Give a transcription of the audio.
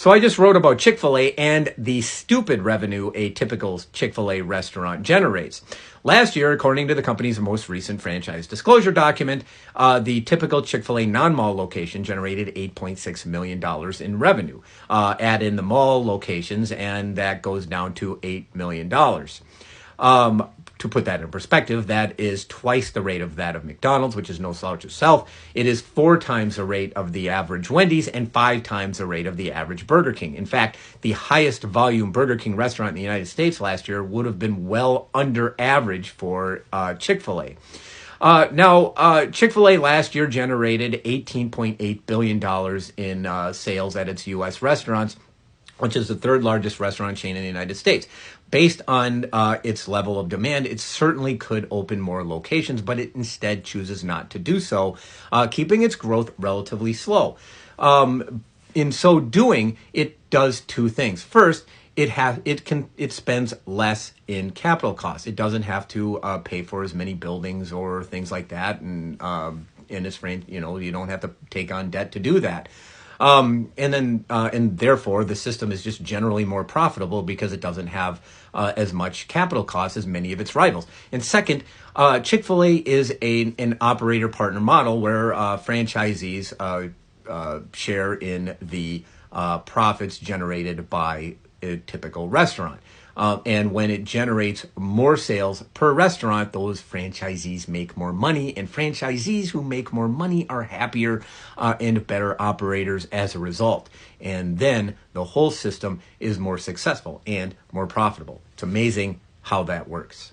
So I just wrote about Chick-fil-A and the stupid revenue a typical Chick-fil-A restaurant generates. Last year, according to the company's most recent franchise disclosure document, the typical Chick-fil-A non-mall location generated $8.6 million in revenue. Add in the mall locations, and that goes down to $8 million. To put that in perspective, that is twice the rate of that of McDonald's, which is no slouch itself. It is 4 times the rate of the average Wendy's and 5 times the rate of the average Burger King. In fact, the highest volume Burger King restaurant in the United States last year would have been well under average for Chick-fil-A. Now, Chick-fil-A last year generated $18.8 billion in sales at its U.S. restaurants, which is the third largest restaurant chain in the United States. Based on its level of demand, it certainly could open more locations, but it instead chooses not to do so, keeping its growth relatively slow. In so doing, it does 2 things. First, it spends less in capital costs. It doesn't have to pay for as many buildings or things like that, and you don't have to take on debt to do that. And therefore, the system is just generally more profitable because it doesn't have as much capital costs as many of its rivals. And second, Chick-fil-A is an operator partner model where franchisees share in the profits generated by a typical restaurant. And when it generates more sales per restaurant, those franchisees make more money, and franchisees who make more money are happier and better operators as a result. And then the whole system is more successful and more profitable. It's amazing how that works.